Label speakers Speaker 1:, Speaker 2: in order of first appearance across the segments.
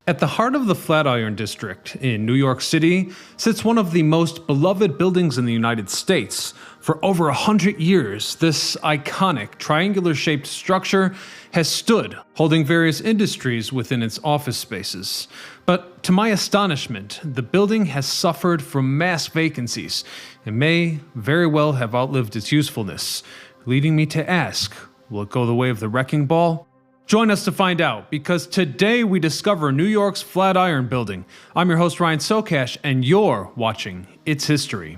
Speaker 1: At the heart of the Flatiron District in New York City sits one of the most beloved buildings in the United States. For over 100 years, this iconic triangular-shaped structure has stood, holding various industries within its office spaces. But to my astonishment, the building has suffered from mass vacancies and may very well have outlived its usefulness, leading me to ask, will it go the way of the wrecking ball? Join us to find out, because today we discover New York's Flatiron Building. I'm your host Ryan Socash, and you're watching It's History.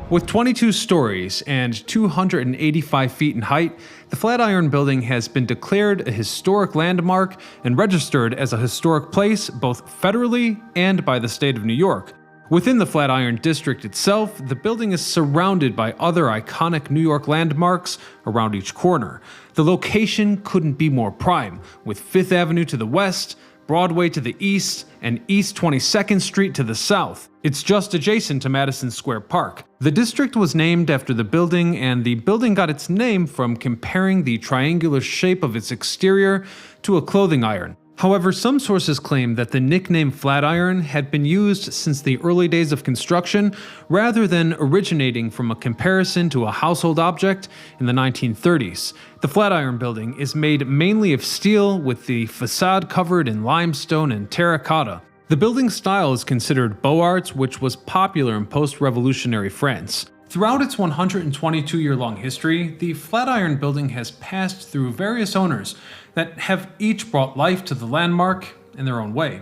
Speaker 1: With 22 stories and 285 feet in height, the Flatiron Building has been declared a historic landmark and registered as a historic place both federally and by the state of New York. Within the Flatiron District itself, the building is surrounded by other iconic New York landmarks around each corner. The location couldn't be more prime, with 5th Avenue to the west, Broadway to the east, and East 22nd Street to the south. It's just adjacent to Madison Square Park. The district was named after the building, and the building got its name from comparing the triangular shape of its exterior to a clothing iron. However, some sources claim that the nickname Flatiron had been used since the early days of construction, rather than originating from a comparison to a household object in the 1930s. The Flatiron Building is made mainly of steel, with the facade covered in limestone and terracotta. The building's style is considered Beaux Arts, which was popular in post-revolutionary France. Throughout its 122-year-long history, the Flatiron Building has passed through various owners that have each brought life to the landmark in their own way.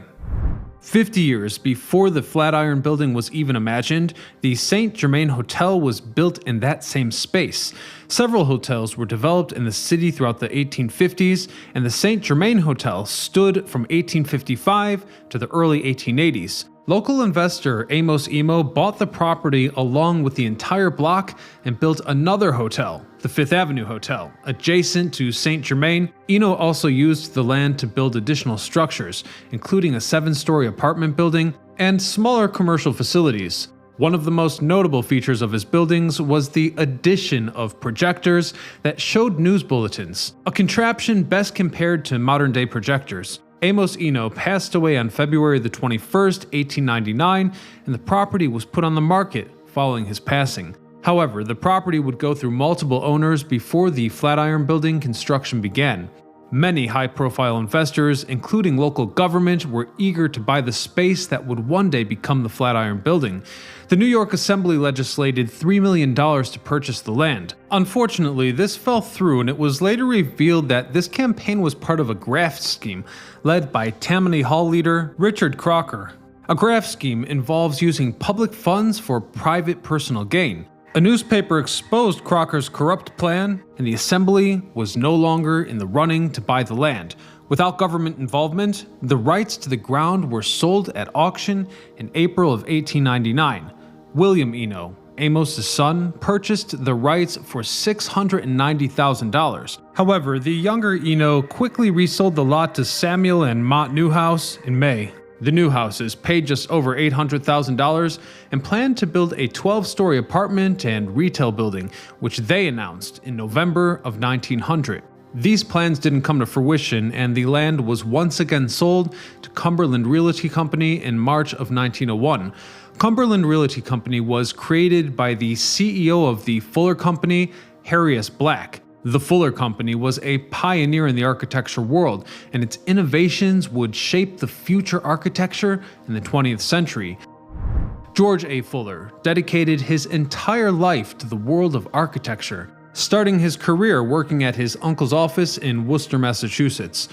Speaker 1: 50 years before the Flatiron Building was even imagined, the Saint Germain Hotel was built in that same space. Several hotels were developed in the city throughout the 1850s, and the Saint Germain Hotel stood from 1855 to the early 1880s. Local investor Amos Emo bought the property along with the entire block and built another hotel, the 5th Avenue Hotel, adjacent to Saint Germain. Eno also used the land to build additional structures, including a 7-story apartment building and smaller commercial facilities. One of the most notable features of his buildings was the addition of projectors that showed news bulletins, a contraption best compared to modern-day projectors. Amos Eno passed away on February the 21st, 1899, and the property was put on the market following his passing. However, the property would go through multiple owners before the Flatiron Building construction began. Many high-profile investors, including local government, were eager to buy the space that would one day become the Flatiron Building. The New York Assembly legislated $3 million to purchase the land. Unfortunately, this fell through, and it was later revealed that this campaign was part of a graft scheme led by Tammany Hall leader Richard Croker. A graft scheme involves using public funds for private personal gain. A newspaper exposed Croker's corrupt plan, and the Assembly was no longer in the running to buy the land. Without government involvement, the rights to the ground were sold at auction in April of 1899. William Eno, Amos's son, purchased the rights for $690,000. However, the younger Eno quickly resold the lot to Samuel and Mott Newhouse in May. The Newhouses paid just over $800,000 and planned to build a 12-story apartment and retail building, which they announced in November of 1900. These plans didn't come to fruition, and the land was once again sold to Cumberland Realty Company in March of 1901. Cumberland Realty Company was created by the CEO of the Fuller Company, Harry S. Black. The Fuller Company was a pioneer in the architecture world, and its innovations would shape the future architecture in the 20th century. George A. Fuller dedicated his entire life to the world of architecture, starting his career working at his uncle's office in Worcester, Massachusetts.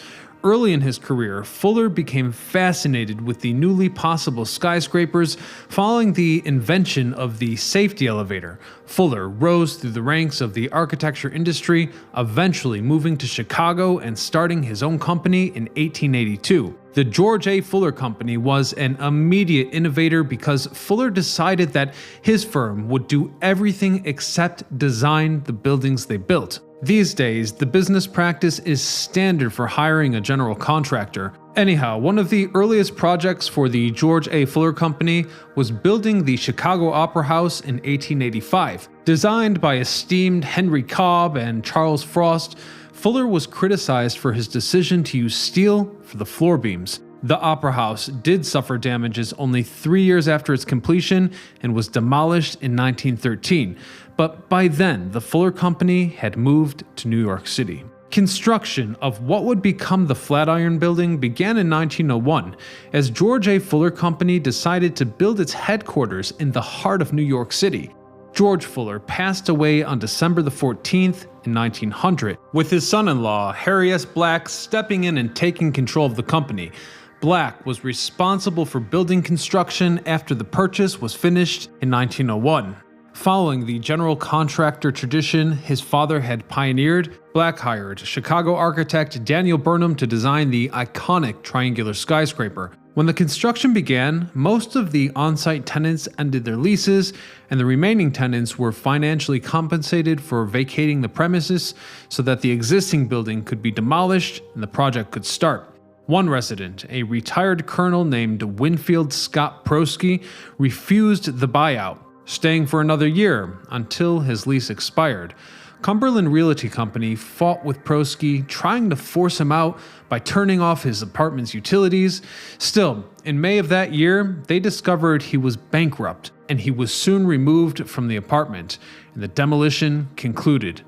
Speaker 1: Early in his career, Fuller became fascinated with the newly possible skyscrapers following the invention of the safety elevator. Fuller rose through the ranks of the architecture industry, eventually moving to Chicago and starting his own company in 1882. The George A. Fuller Company was an immediate innovator because Fuller decided that his firm would do everything except design the buildings they built. These days, the business practice is standard for hiring a general contractor. Anyhow, one of the earliest projects for the George A. Fuller Company was building the Chicago Opera House in 1885. Designed by esteemed Henry Cobb and Charles Frost, Fuller was criticized for his decision to use steel for the floor beams. The Opera House did suffer damages only 3 years after its completion and was demolished in 1913, but by then the Fuller Company had moved to New York City. Construction of what would become the Flatiron Building began in 1901 as George A. Fuller Company decided to build its headquarters in the heart of New York City. George Fuller passed away on December the 14th in 1900, with his son-in-law Harry S. Black stepping in and taking control of the company. Black was responsible for building construction after the purchase was finished in 1901. Following the general contractor tradition his father had pioneered, Black hired Chicago architect Daniel Burnham to design the iconic triangular skyscraper. When the construction began, most of the on-site tenants ended their leases, and the remaining tenants were financially compensated for vacating the premises so that the existing building could be demolished and the project could start. One resident, a retired colonel named Winfield Scott Prosky, refused the buyout, staying for another year until his lease expired. Cumberland Realty Company fought with Prosky, trying to force him out by turning off his apartment's utilities. Still, in May of that year, they discovered he was bankrupt, and he was soon removed from the apartment, and the demolition concluded.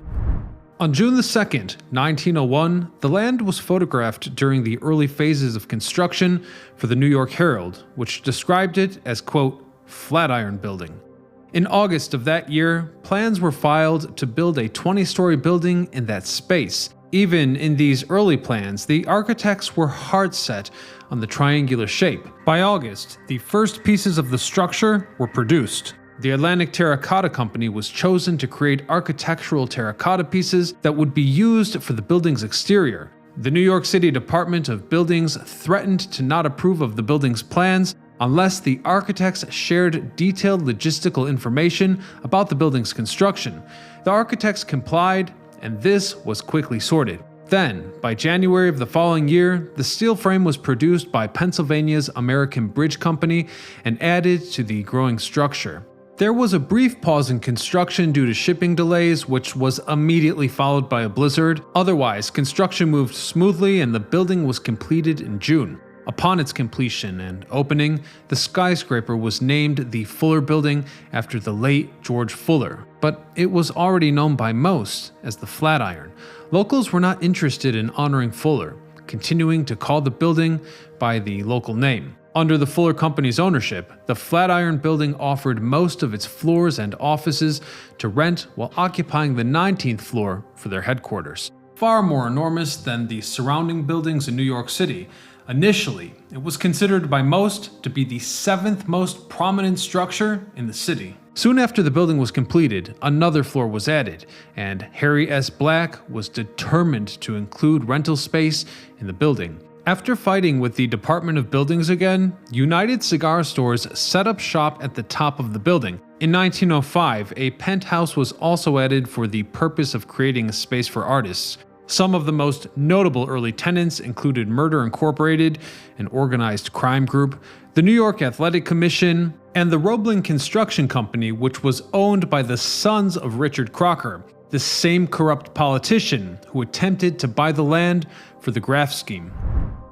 Speaker 1: On June 2nd, 1901, the land was photographed during the early phases of construction for the New York Herald, which described it as, quote, Flatiron Building. In August of that year, plans were filed to build a 20-story building in that space. Even in these early plans, the architects were hard set on the triangular shape. By August, the first pieces of the structure were produced. The Atlantic Terracotta Company was chosen to create architectural terracotta pieces that would be used for the building's exterior. The New York City Department of Buildings threatened to not approve of the building's plans unless the architects shared detailed logistical information about the building's construction. The architects complied, and this was quickly sorted. Then, by January of the following year, the steel frame was produced by Pennsylvania's American Bridge Company and added to the growing structure. There was a brief pause in construction due to shipping delays, which was immediately followed by a blizzard. Otherwise, construction moved smoothly and the building was completed in June. Upon its completion and opening, the skyscraper was named the Fuller Building after the late George Fuller, but it was already known by most as the Flatiron. Locals were not interested in honoring Fuller, continuing to call the building by the local name. Under the Fuller Company's ownership, the Flatiron Building offered most of its floors and offices to rent while occupying the 19th floor for their headquarters. Far more enormous than the surrounding buildings in New York City, initially, it was considered by most to be the 7th most prominent structure in the city. Soon after the building was completed, another floor was added, and Harry S. Black was determined to include rental space in the building. After fighting with the Department of Buildings again, United Cigar Stores set up shop at the top of the building. In 1905, a penthouse was also added for the purpose of creating a space for artists. Some of the most notable early tenants included Murder Incorporated, an organized crime group, the New York Athletic Commission, and the Roebling Construction Company, which was owned by the sons of Richard Crocker, the same corrupt politician who attempted to buy the land for the graft scheme.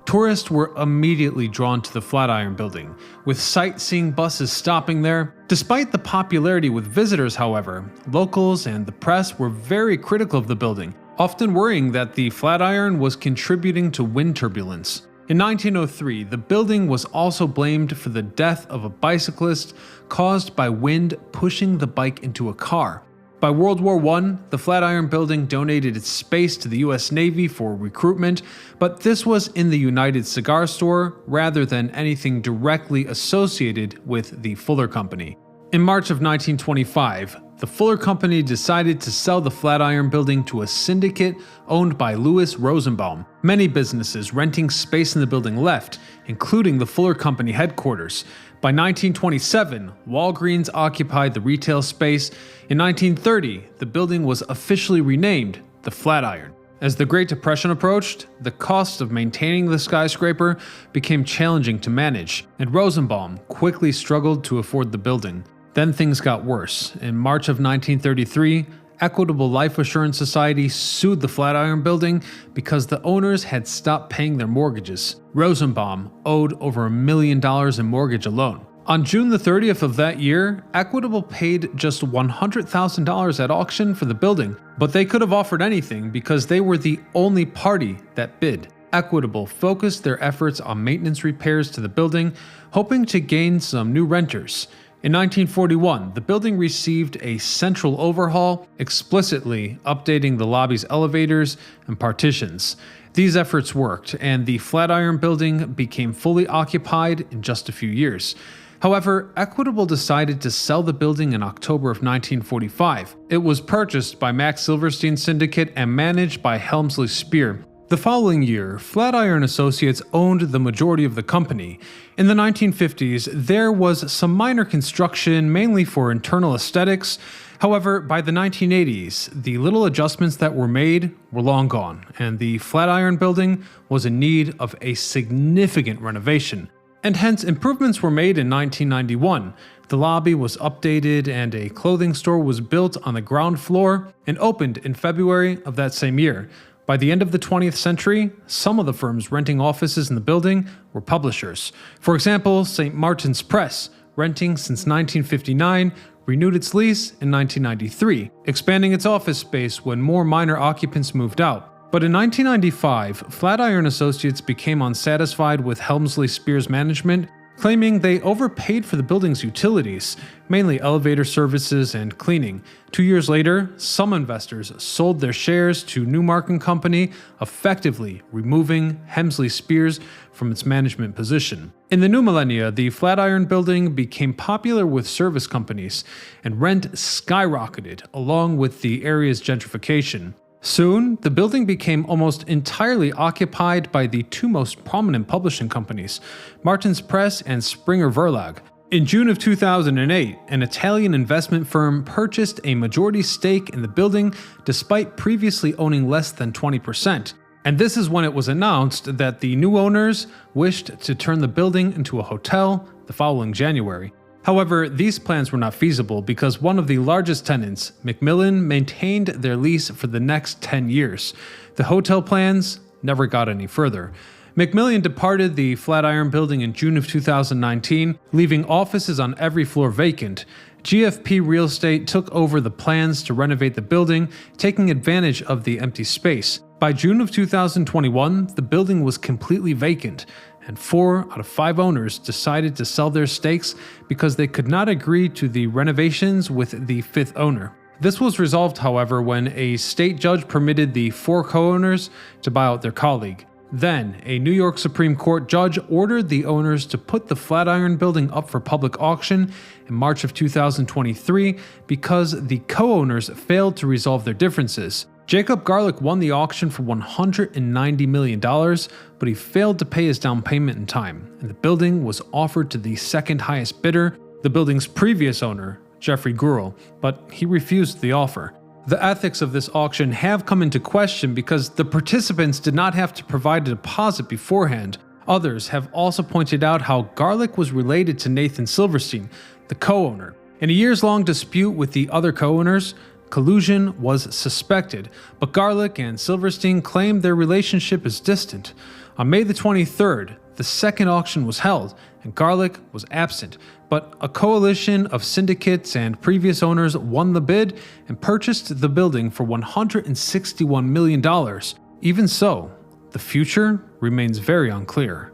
Speaker 1: Tourists were immediately drawn to the Flatiron Building, with sightseeing buses stopping there. Despite the popularity with visitors, however, locals and the press were very critical of the building, often worrying that the Flatiron was contributing to wind turbulence. In 1903, the building was also blamed for the death of a bicyclist caused by wind pushing the bike into a car. By World War I, the Flatiron Building donated its space to the US Navy for recruitment, but this was in the United Cigar Store rather than anything directly associated with the Fuller Company. In March of 1925, the Fuller Company decided to sell the Flatiron Building to a syndicate owned by Louis Rosenbaum. Many businesses renting space in the building left, including the Fuller Company headquarters. By 1927, Walgreens occupied the retail space. In 1930, the building was officially renamed the Flatiron. As the Great Depression approached, the cost of maintaining the skyscraper became challenging to manage, and Rosenbaum quickly struggled to afford the building. Then things got worse. In March of 1933, Equitable Life Assurance Society sued the Flatiron Building because the owners had stopped paying their mortgages. Rosenbaum owed over $1 million in mortgage alone. On June the 30th of that year, Equitable paid just $100,000 at auction for the building, but they could have offered anything because they were the only party that bid. Equitable focused their efforts on maintenance repairs to the building, hoping to gain some new renters. In 1941, the building received a central overhaul, explicitly updating the lobby's elevators and partitions. These efforts worked, and the Flatiron Building became fully occupied in just a few years. However, Equitable decided to sell the building in October of 1945. It was purchased by Max Silverstein Syndicate and managed by Helmsley Spear. The following year, Flatiron Associates owned the majority of the company. In the 1950s, there was some minor construction, mainly for internal aesthetics. However, by the 1980s, the little adjustments that were made were long gone, and the Flatiron Building was in need of a significant renovation. And hence, improvements were made in 1991. The lobby was updated and a clothing store was built on the ground floor and opened in February of that same year. By the end of the 20th century, some of the firms renting offices in the building were publishers. For example, St. Martin's Press, renting since 1959, renewed its lease in 1993, expanding its office space when more minor occupants moved out. But in 1995, Flatiron Associates became unsatisfied with Helmsley Spear's management, claiming they overpaid for the building's utilities, mainly elevator services and cleaning. 2 years later, some investors sold their shares to Newmark & Company, effectively removing Helmsley Spears from its management position. In the new millennia, the Flatiron Building became popular with service companies, and rent skyrocketed along with the area's gentrification. Soon, the building became almost entirely occupied by the two most prominent publishing companies, Martin's Press and Springer Verlag. In June of 2008, an Italian investment firm purchased a majority stake in the building despite previously owning less than 20%. And this is when it was announced that the new owners wished to turn the building into a hotel the following January. However, these plans were not feasible because one of the largest tenants, Macmillan, maintained their lease for the next 10 years. The hotel plans never got any further. Macmillan departed the Flatiron Building in June of 2019, leaving offices on every floor vacant. GFP Real Estate took over the plans to renovate the building, taking advantage of the empty space. By June of 2021, the building was completely vacant, and 4 out of 5 owners decided to sell their stakes because they could not agree to the renovations with the 5th owner. This was resolved, however, when a state judge permitted the 4 co-owners to buy out their colleague. Then, a New York Supreme Court judge ordered the owners to put the Flatiron Building up for public auction in March of 2023 because the co-owners failed to resolve their differences. Jacob Garlick won the auction for $190 million, but he failed to pay his down payment in time, and the building was offered to the second highest bidder, the building's previous owner, Jeffrey Gurl, but he refused the offer. The ethics of this auction have come into question because the participants did not have to provide a deposit beforehand. Others have also pointed out how Garlick was related to Nathan Silverstein, the co-owner. In a years-long dispute with the other co-owners, collusion was suspected, but Garlick and Silverstein claimed their relationship is distant. On May the 23rd, the second auction was held, and Garlick was absent, but a coalition of syndicates and previous owners won the bid and purchased the building for $161 million. Even so, the future remains very unclear.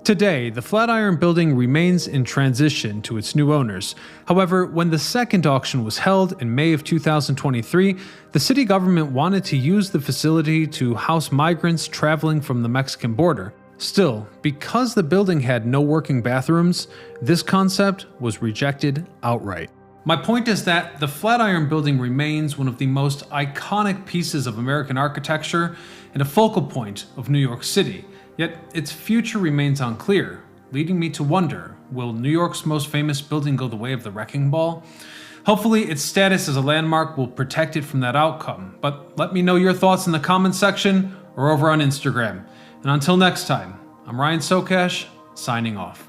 Speaker 1: Today, the Flatiron Building remains in transition to its new owners. However, when the second auction was held in May of 2023, the city government wanted to use the facility to house migrants traveling from the Mexican border. Still, because the building had no working bathrooms, this concept was rejected outright. My point is that the Flatiron Building remains one of the most iconic pieces of American architecture and a focal point of New York City. Yet its future remains unclear, leading me to wonder, will New York's most famous building go the way of the Wrecking Ball? Hopefully its status as a landmark will protect it from that outcome, but let me know your thoughts in the comments section or over on Instagram. And until next time, I'm Ryan Sokash, signing off.